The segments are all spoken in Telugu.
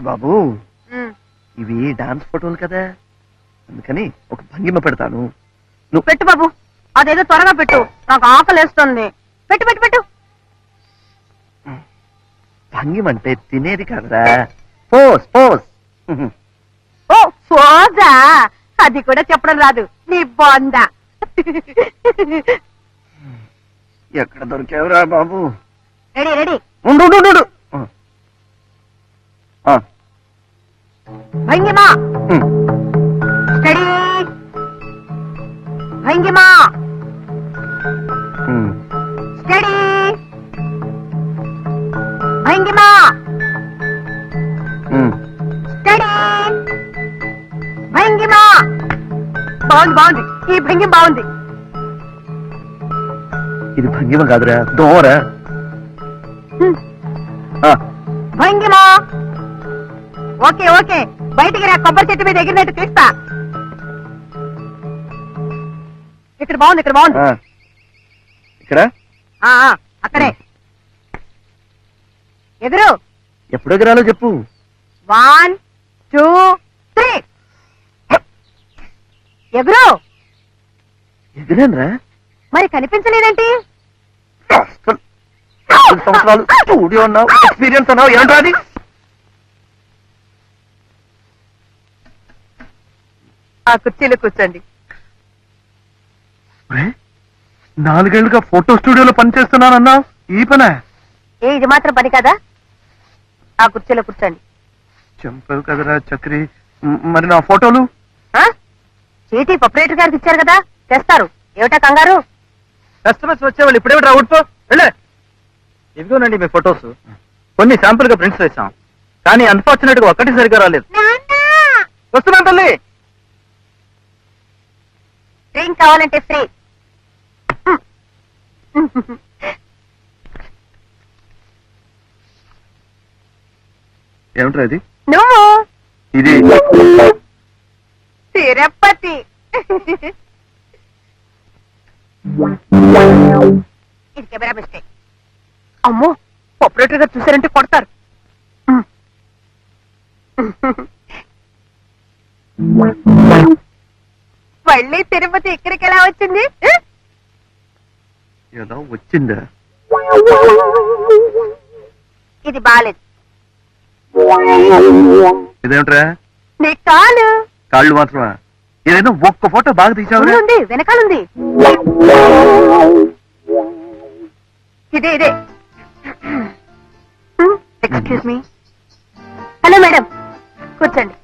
బాబు ఇవి డాన్స్ ఫోటోలు కదా, అందుకని ఒక భంగిమ పెడతాను. నువ్వు పెట్టు బాబు, అదేదో త్వరగా పెట్టు, నాకు ఆకలేస్తుంది. పెట్టు పెట్టు పెట్టు. భంగిమ అంటే తినేది కాదురా, పోస్ పోస్. ఓ ఫోజా, అది కూడా చెప్పడం రాదు నీ బొంద. ఎక్కడ దొరికావురా బాబు? Ready ready. ఉండు ఉండు ఉండు. భంగిమా స్టడీ. భంగిమా స్టడీ. భంగిమా స్టడీ. భంగిమా. బాగుంది బాగుంది, ఈ భంగిమ బాగుంది. ఇది భంగిమ కాదురా, దోరా. భంగిమా ఓకే ఓకే, బయటికి రా, కొబ్బరి చెట్టు మీద ఎగిరినట్టు తీస్తా. ఇక్కడ బాగుంది, ఇక్కడ బాగుంది. ఇక్కడ అక్కడే ఎదురు. ఎప్పుడు ఎగరాలో చెప్పు. 1 2 3 ఎగురు. ఎగిరేనరా? మరి కనిపించలేదేంటి? సంవత్సరాలు స్టూడియో అన్నావు, ఎక్స్పీరియన్స్ అన్నావు, ఏంట్రా అది? ఆ కుర్చీలో కూర్చోండి. 4 ఏళ్లుగా ఫోటో స్టూడియోలో పనిచేస్తున్నానన్నా, ఈ పనే? ఇది మాత్రం పని కదా. ఆ కుర్చీలో కూర్చోండి. చంపావు కదరా చక్రి. మరి నా ఫోటోలు? చీటీ ప్రొపరేటర్ గారికి ఇచ్చారు కదా, తెస్తారు. ఏమిటా కంగారు? కస్టమర్స్ వచ్చేవాళ్ళు ఇప్పుడేమిటి అవుట్పో వెళ్ళే. ఇదిగోనండి మీ ఫొటోస్. కొన్ని శాంపుల్ గా ప్రింట్స్ వేసాం, కానీ అన్ఫార్చునేట్ గా ఒక్కటి సరిగా రాలేదు. వస్తున్నాను తల్లి. డ్రింక్ కావాలంటే ఫ్రీ. ఏమిట్రా ఇది? నువ్వు ఇది తిరుపతి. ఇది కెమెరా మిస్టేక్. అమ్మో, ఆపరేటర్ గారు చూసారంటే కొడతారు. మళ్ళీ తిరుపతి ఇక్కడికి ఎలా వచ్చింది? ఏదో వచ్చిందా? ఇది బాలేదు. ఇదేమిట్రా? నీ కాలు. కాళ్ళు మాత్రమా? ఏదైనా ఒక్క ఫోటో బాగా తీసావు. ఉంది, వెనకాలంది. ఇదే ఇదే. Excuse me. హలో మేడం, కూర్చోండి.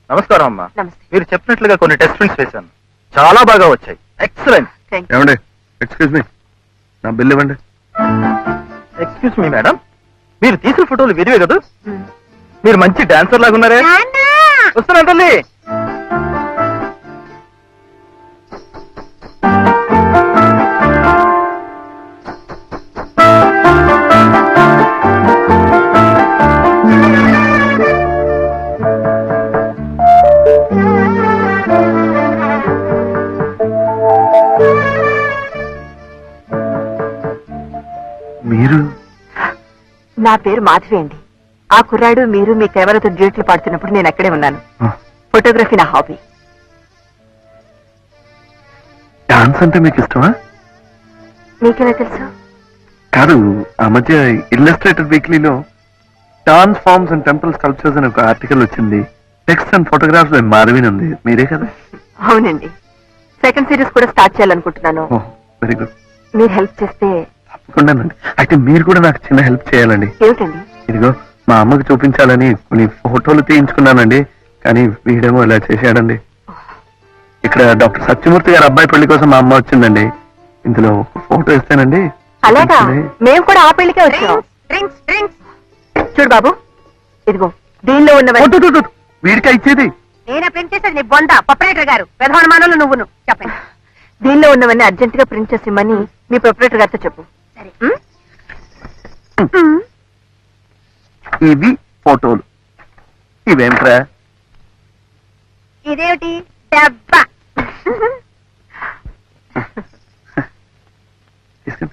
నమస్కారం అమ్మా. నమస్తే. మీరు చెప్పినట్లుగా కొన్ని టెస్ట్ ప్రింట్స్ వేశాను, చాలా బాగా వచ్చాయి. ఎక్సలెంట్. ఏమండి, ఎక్స్క్యూజ్ మీ, నా బిల్ ఇవ్వండి. ఎక్స్క్యూజ్ మీ మేడం, మీరు తీసిన ఫోటోలు విరివే కదా? మీరు మంచి డాన్సర్ లాగా ఉన్నారే. వస్తున్నాను తల్లి. మీరు? నా పేరు మాధవి అండి. ఆ కుర్రాడు మీరు మీ కెమెరాతో డ్యూట్లు పాడుతున్నప్పుడు నేను అక్కడే ఉన్నాను. ఫోటోగ్రఫీ నా హాబీ. డాన్స్ అంటే మీకు ఇష్టమా? మీకెలా తెలుసు? కాదు, ఆ మధ్య ఇల్లస్ట్రేటెడ్ వీక్లీలో dance forms and temple sculptures అని ఒక ఆర్టికల్ వచ్చింది. Text and photographs by Marvin ఉంది. మీరే కదా? అవునండి. సెకండ్ సిరీస్ కూడా స్టార్ట్ చేయాలనుకుంటున్నాను. Very good. మీరు హెల్ప్ చేస్తే. తప్పకుండానండి. అయితే మీరు కూడా నాకు చిన్న హెల్ప్ చేయాలండి. ఏమిటండి? ఇదిగో మా అమ్మకి చూపించాలని కొన్ని ఫోటోలు తీయించుకున్నానండి, కానీ వీడేమో ఇలా చేశాడండి. ఇక్కడ డాక్టర్ సత్యమూర్తి గారి అబ్బాయి పెళ్లి కోసం మా అమ్మ వచ్చిందండి. ఇందులో ఒక ఫోటో ఇస్తానండి. అలాగా? మేము కూడా ఆ పెళ్లికే వచ్చాం. చూడు బాబు, ఇదిగో దీనిలో ఉన్న వీడికా ఇచ్చేది? నేనే ప్రింట్ చేసేది. నీ బొంద ప్రొపరేటర్ గారు ప్రధానమానంలో నువ్వును చెప్పండి. దీనిలో ఉన్నవన్నీ అర్జెంట్ గా ప్రింట్ చేసి ఇమ్మని మీ ప్రొపరేటర్ గారితో చెప్పు. సరే. ఇవి ఫోటోలు. ఇవేంట్రా? ఇదేమిటి డబ్బా? తీసుకుని.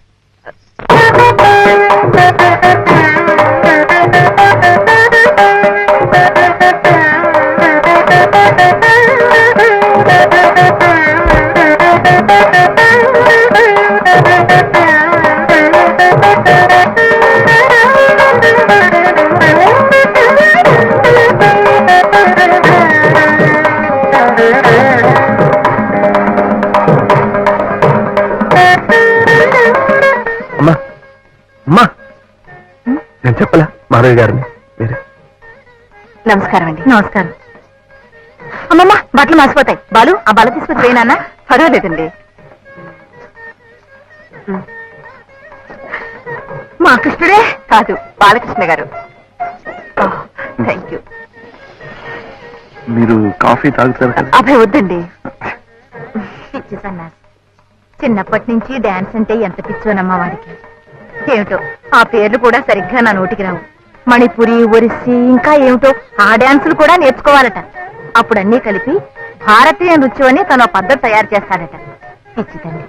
అమ్మా అమ్మా, నేను చెప్పలా మాధవి గారిని మీరే. నమస్కారం అండి. నమస్కారం. అమ్మమ్మ, బట్టలు మాసిపోతాయి. బాలు, ఆ బల తీసుకుని పోయినా? పర్వాలేదండి. మా కృష్ణుడే కాదు, బాలకృష్ణ గారు. Thank you. మీరు కాఫీ తాగుతారు కదా? అభయ వద్దండి. పిచ్చి సన్నాసి. చిన్నప్పటి నుంచి డాన్స్ అంటే ఎంత పిచ్చోనమ్మా వాడికి. ఏమిటో ఆ పేర్లు కూడా సరిగ్గా నా నోటికి రావు. మణిపురి, ఒరిస్సీ, ఇంకా ఏమిటో ఆ డాన్సులు కూడా నేర్చుకోవాలట. అప్పుడన్నీ కలిపి భారతీయ నృత్యం అని తన పద్ధతి తయారు చేస్తాడట. పిచ్చి తల్లి.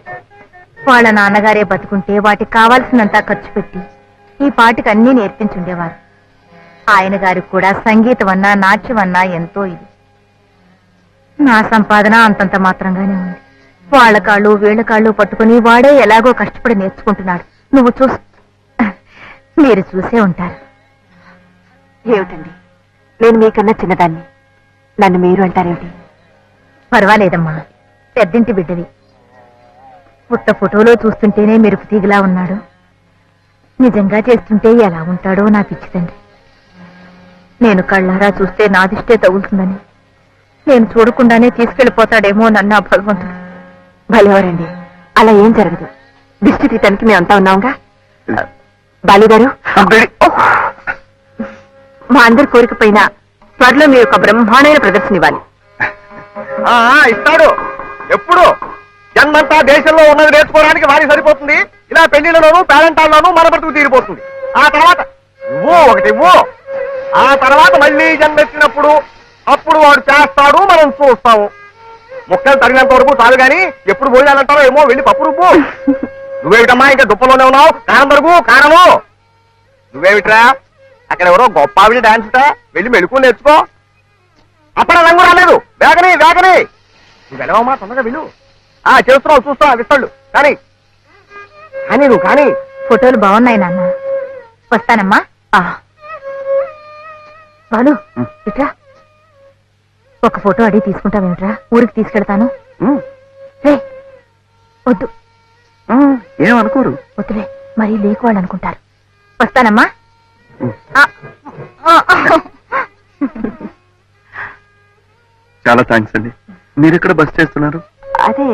వాళ్ళ నాన్నగారే బతుకుంటే వాటికి కావాల్సినంత ఖర్చు పెట్టి ఈ పాటికి అన్నీ నేర్పించుండేవారు. ఆయన గారికి కూడా సంగీతం అన్నా నాట్యం అన్నా ఎంతో ఇది. నా సంపాదన అంతంత మాత్రంగానే ఉంది. వాళ్ళ కాళ్ళు వీళ్ళ కాళ్ళు పట్టుకుని వాడే ఎలాగో కష్టపడి నేర్చుకుంటున్నాడు. నువ్వు మీరు చూసే ఉంటారు. ఏమిటండి, నేను మీకన్నా చిన్నదాన్ని, నన్ను మీరు అంటారేమిటి? పర్వాలేదమ్మా, పెద్దింటి బిడ్డవి. పుట్ట ఫోటోలో చూస్తుంటేనే మెరుపు తీగలా ఉన్నాడు. నిజంగా చేస్తుంటే ఎలా ఉంటాడో నా పిచ్చి తండ్రి. నేను కళ్ళారా చూస్తే నాదిష్టే తగులుతుందని, నేను చూడకుండానే తీసుకెళ్లిపోతాడేమో నన్ను ఆ భగవంతుడు. భలేవారండి, అలా ఏం జరగదు. దిష్టి తీయటానికి మేమంతా ఉన్నాంగా. బాలుగారు, మా అందరి కోరికపోయినా త్వరలో మీరు ఒక బ్రహ్మాండమైన ప్రదర్శన ఇవ్వాలి. ఇస్తాడు. ఎప్పుడు జన్మంతా దేశంలో ఉన్నది నేర్చుకోవడానికి వారికి సరిపోతుంది. ఇలా పెళ్లిళ్లలోనూ పేరెంటాల్లోనూ మన బ్రతుకు తీరిపోతుంది. ఆ తర్వాత ఇవ్వు. ఆ తర్వాత మళ్ళీ జన్మెత్తినప్పుడు అప్పుడు వాడు చేస్తాడు, మనం చూస్తాము. ముక్కలు తగినంత వరకు చాలు గాని ఎప్పుడు పోయాలంటారో ఏమో, వెళ్ళి పప్పు రుబ్బు. నువ్వేమిటమ్మా ఇంకా దుప్పలోనే ఉన్నావు? కారం దొరుకు, కారము. నువ్వేమిట్రా అక్కడ ఎవరో గొప్ప ఆవిడ డాన్స్ వెళ్ళి మెళుకు నేర్చుకో. అక్కడ రంగు రాలేదు. వేగని నువ్వు వెళ్ళవమ్మా, తొందరగా వెళ్ళు. చేస్తున్నావు, చూస్తున్నావు విస్తాళ్ళు. కానీ నువ్వు కానీ. ఫోటోలు బాగున్నాయి నాన్న. వస్తానమ్మా. బాలు, ఇట్రా. ఒక ఫోటో అడిగి తీసుకుంటావేమిట్రా? ఊరికి తీసుకెళ్తాను. వద్దు, ఏమనుకోరు. వద్దులే, మరీ లేకు వాళ్ళు అనుకుంటారు. వస్తానమ్మా. చాలా థ్యాంక్స్ అండి. మీరు ఇక్కడ బస్ చేస్తున్నారు? అదే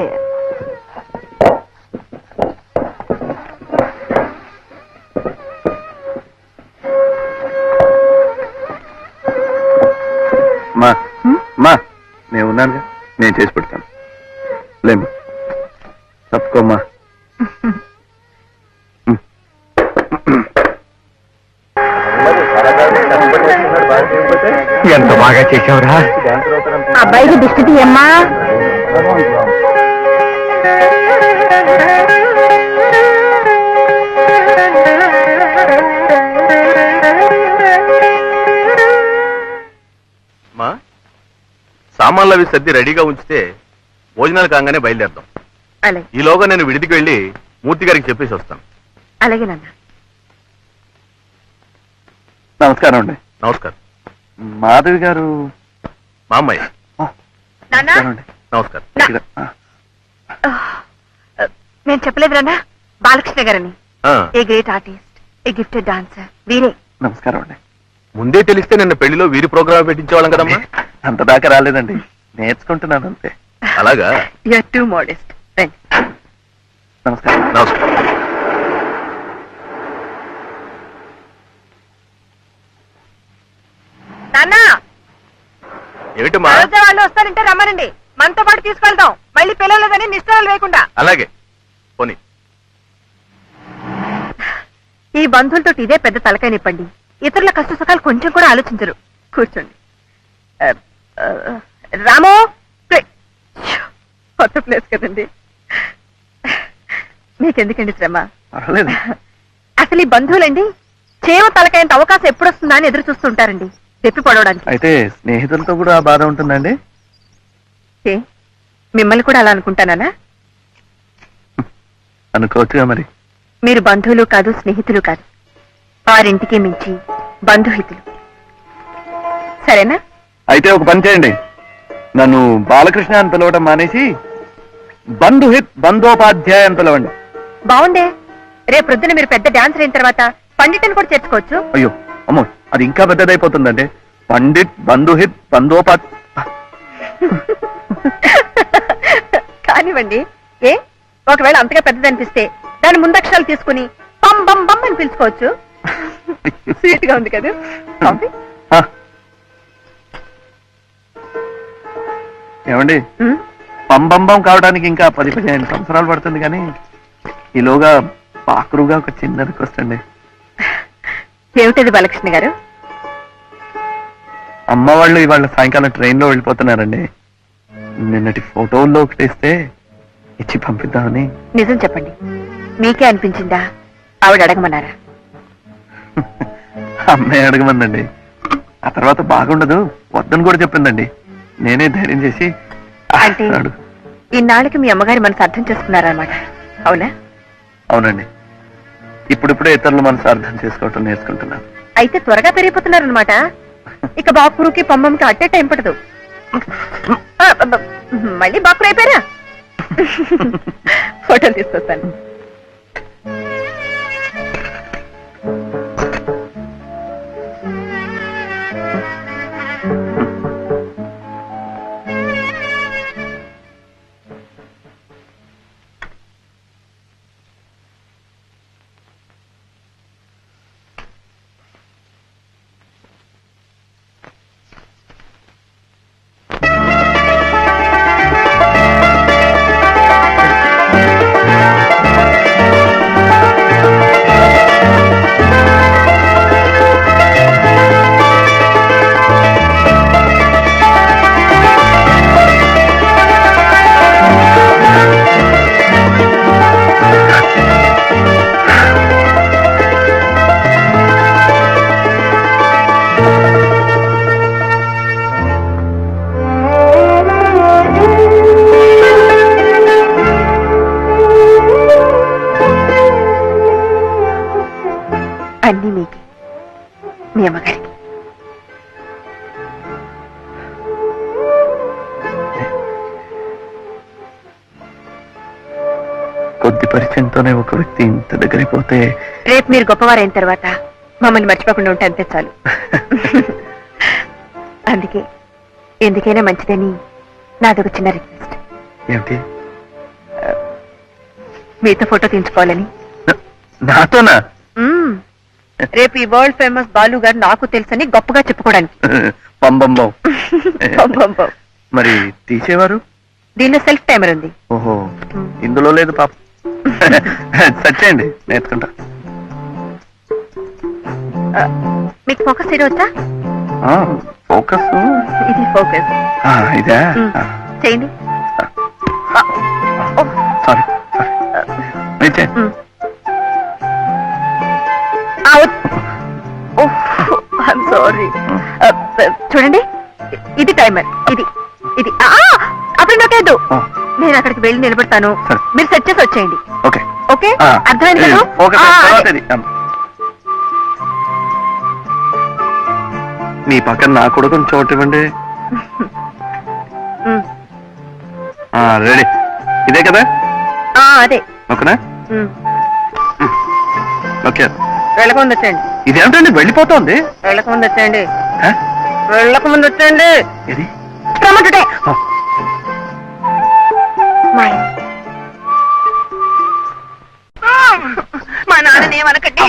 మా నేను ఉన్నానుగా, నేను చేసి పెడతాను. లేమ్మా, తప్పుకోమ్మా. ఎంత బాగా చేసావురా. అబ్బాయికి దిష్టి తీయమ్మా. సామాన్లు అవి సర్ది రెడీగా ఉంచితే భోజనాలు కాగానే బయలుదేరదాం. అలాగే ఈలోగా నేను విడిదికి వెళ్ళి మూర్తి గారికి చెప్పేసి వస్తాను. అలాగే నాన్న. నమస్కారం అండి. నమస్కారం. మాధవి గారు మా అమ్మాయి. నమస్కారం అండి. నమస్కారం. నేను చెప్పలేదు నాన్న, బాలకృష్ణ గారని. ఆ, a great artist, A gifted dancer, వీరే. నమస్కారం అండి. ముందే తెలిస్తే నిన్న పెళ్లిలో వీరి ప్రోగ్రామ్ పెట్టించేవాళ్ళం కదమ్మా. అంత దాకా రాలేదండి, నేర్చుకుంటున్నాను అంతే. అలాగా? You are too modest. నమస్కారం. నమస్కారం. నాన్న, ఏమిటమ్మా? వాళ్ళు వస్తారంటే రమ్మనండి, మనతో పాటు తీసుకెళ్దాం. మళ్ళీ పిల్లలేదని నిష్ఠాలు లేకుండా. అలాగే పోనీ. ఈ బంధువులతో ఇదే పెద్ద తలకాయ నిప్పండి. ఇతరుల కష్ట సుఖాలు కొంచెం కూడా ఆలోచించరు. కూర్చోండి. రామో, కొత్త ప్లేస్ కదండి. మీకెందుకండి శ్రమ? పర్వాలేదు. అసలు ఈ బంధువులండి చేవ తలకాయంత అవకాశం ఎప్పుడు వస్తుందా అని ఎదురు చూస్తుంటారండి తెప్పి పడవడానికి. అయితే స్నేహితులతో కూడా ఆ బాధ ఉంటుందండి? ఏ మిమ్మల్ని కూడా అలా అనుకుంటానా? అనుకోవచ్చుగా మరి. మీరు బంధువులు కాదు, స్నేహితులు కాదు, వారింటికి మించి బంధుహితులు. సరేనా? అయితే ఒక పని చేయండి, నన్ను బాలకృష్ణ అని పిలవడం మానేసి బంధుహిత్ బంధోపాధ్యాయ అని పిలవండి. బాగుందే. రేపు ప్రొద్దున మీరు పెద్ద డాన్సర్ అయిన తర్వాత పండిట్ని కూడా చేర్చుకోవచ్చు. అయ్యో అమ్మో, అది ఇంకా పెద్దదైపోతుందండి. పండిట్ బంధుహిత్ బంధోపాధ్. కానివ్వండి. ఏ ఒకవేళ అంతగా పెద్దదనిపిస్తే దాని ముందక్షరాలు తీసుకుని బం బం బం అని పిలుచుకోవచ్చు. స్వీట్ గా ఉంది కదా. కాఫీ? ఆ. ఏమండి, ఉమ్, పంబంబం కావడానికి ఇంకా 10-15 సంవత్సరాలు పడుతుంది, కానీ ఈలోగా పాకురుగా ఒక చిన్న రిక్వెస్ట్ అండి. ఏమిటది బాలకృష్ణ గారు? అమ్మ వాళ్ళు ఇవాళ సాయంకాలం ట్రైన్ లో వెళ్ళిపోతున్నారండి. నిన్నటి ఫోటోల్లో ఒకటి ఇస్తే ఇచ్చి పంపిద్దామని. నిజం చెప్పండి, మీకే అనిపించిందా ఆవిడ అడగమన్నారా? అమ్మాయి అడగమందండి. ఆ తర్వాత బాగుండదు వద్దని కూడా చెప్పిందండి. నేనే ధైర్యం చేసి అంటే అడుగు. ఇన్నాళ్ళకి మీ అమ్మగారి మనసు అర్థం చేసుకున్నారన్నమాట, అవునా? అవునండి, ఇప్పుడిప్పుడే ఇతరుల మనసు అర్థం చేసుకోవటం నేర్చుకుంటున్నాను. అయితే త్వరగా పెరిగిపోతున్నారనమాట. ఇక బాకురుకి పంబంకి అట్టే టైం పడదు. మళ్ళీ బాకురు అయిపోయారా? ఫోటోలు తీసుకొస్తాను. అన్నీ మీకి, మీ అమ్మగారికి. కొద్ది పరిచయంతోనే ఒక వ్యక్తి ఇంత దగ్గరైపోతే రేపు మీరు గొప్పవారైన తర్వాత మమ్మల్ని మర్చిపోకుండా ఉంటే అంతే చాలు. అందుకే ఎందుకైనా మంచిదని నాదొక చిన్న రిక్వెస్ట్. ఏమిటి? మీతో ఫోటో తీయించుకోవాలని. నాతోనా? మ్మ్. రేపు ఈ వరల్డ్ ఫేమస్ బాలు గారు నాకు తెలుసని గొప్పగా చెప్పుకోవడానికి. పంబంబం. పంపం. మరి తీసేవారు? దీనిలో సెల్ఫ్ టైమర్ ఉంది. ఓహో, ఇందులో లేదు పాప. సచ్చేయండి, నేర్చుకుంటా. మీకు ఫోకస్ చేయడం వచ్చా? ఫోకస్ ఇది ఫోకస్. ఇదా? చేయండి. Sorry sorry. సారీ. చూడండి, ఇది టైమర్. ఇది ఇది అప్పుడు నాకేదు. నేను అక్కడికి వెళ్ళి నిలబడతాను, సరే. మీరు సెట్ చేసి వచ్చేయండి. ఓకే ఓకే, అర్థమైంది కదా? ఫోకస్ ఆ, తర్వాత అదే. ఇది. మీ పక్కన నా కూడా కొంచెం చోటు ఇవ్వండి. మ్. రెడీ. ఇదే కదా? అదే. ఓకేనా? మ్. ఓకే. వెళ్ళకముందు వచ్చేయండి. ఇదేమిటండి వెళ్ళిపోతుంది? వెళ్ళకముందు వచ్చేయండి. హ? వెళ్ళకముందు వచ్చేయండి. ఇది రమ్మంటుంటే. ఆ, మా నాన్న ఏమనకండి.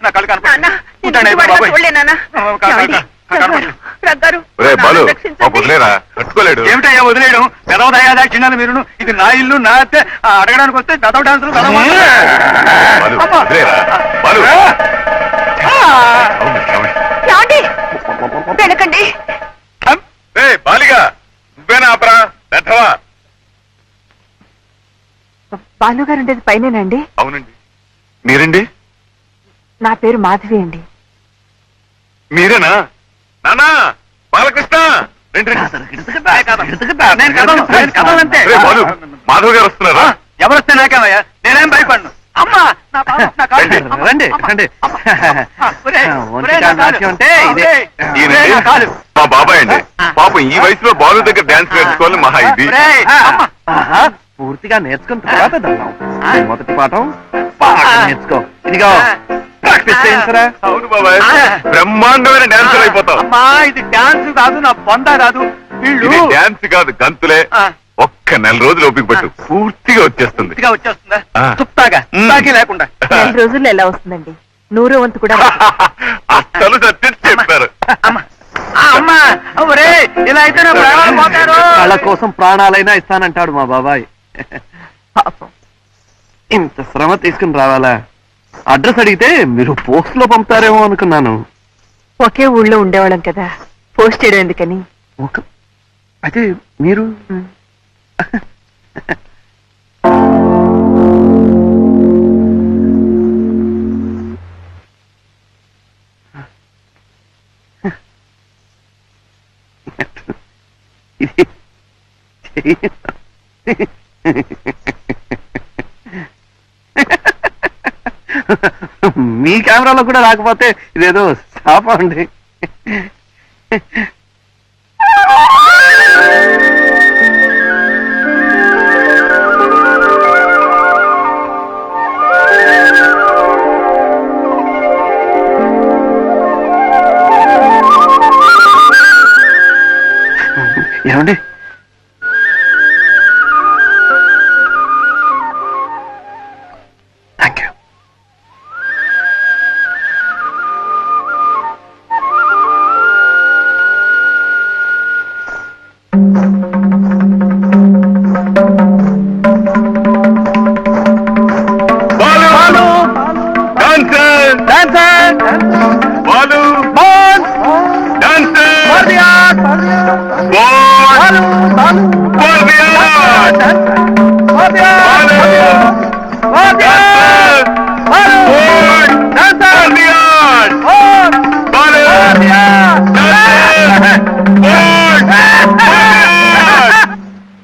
నా కళ్ళు కనపడదు. నాన్న, నేను ఉంటాను, ఇంటి వాళ్ళ బాబాయ్. చూడలే నాన్న. కనపడదు. ఏమండి? రగ్గారు, ఒరే మా బాలు, నాన్నని రక్షించండి. మాకు వదిలేరా, తట్టుకోలేడు. ఏమిటయ్యా వదిలేయడం? పెదవ దయాదా చిన్నాను మీరును. ఇది నా ఇల్లు, నా అత్తే. అడగడానికి వస్తే దదవ డాన్సులు బాలు, వదిలేరా. బాలు. ఏమండి వెనకండి ఏయ్, బాలిగా నువ్వేనా ఆపరా పెట్టవా? బాలు గారు ఉండేది పైనేనండి. అవునండి. మీరండి? నా పేరు మాధవి అండి. మీరేనా? నానా బాలకృష్ణ రండి, రండి. రే బాలు, మాధవ్ గారు వస్తున్నారా? ఎవరొస్తే నాకేమయ్యా, నేనేం భయపడను. అమ్మా నా పాపం, నా కాలు. రండి, అమ్మా, రండి అమ్మా, రండి అమ్మా, అమ్మా. ఒరేయ్, ఒరేయ్, నా కాలు. నాట్యం అంటే ఇదే. ఈయనండి నా కాలు. మా బాబాయ్ అండి. పాపం ఈ వయసులో బాలు దగ్గర డాన్స్ నేర్చుకోవాలి మహా ఇది. ఒరేయ్, అమ్మా. ఆహా, పూర్తిగా నేర్చుకున్న తర్వాత దండం. మొదటి పాఠం బాగా నేర్చుకో. ఇదిగో ప్రాక్టీస్ చేయించరా. అవును బాబాయ్, బ్రహ్మాండమైన డాన్సర్ అయిపోతావు. అమ్మా ఇది డాన్స్ కాదు, నా బొంద కాదు. వీళ్ళు ఇది డాన్స్ కాదు, గంతులే. ఆ. ఒక్క నెల రోజులు ఓపిక పట్టు, పూర్తిగా వచ్చేస్తుంది. పూర్తిగా వచ్చేస్తుందా? ఆ. తుప్తాగా తుప్తాకి లేకుండా. 4 రోజుల్లో ఎలా వస్తుందండి? 100వ వంతు కూడా అసలు సత్యం చెప్పారు. అమ్మా ఆ, అమ్మా ఒరేయ్, ఇలా అయితే నా ప్రాణాలు పోతారు. కళ కోసం ప్రాణాలైనా ఇస్తానంటాడు మా బాబాయ్. పాపం. ఇంత శ్రమ తీసుకుని రావాలా? అడ్రస్ అడిగితే మీరు పోస్ట్ లో పంపుతారేమో అనుకున్నాను. ఒకే ఊళ్ళో ఉండేవాళ్ళం కదా, పోస్ట్ చేయడం ఎందుకని. అయితే మీరు మీ కెమెరాలో కూడా రాకపోతే ఇదేదో శాపం అండి.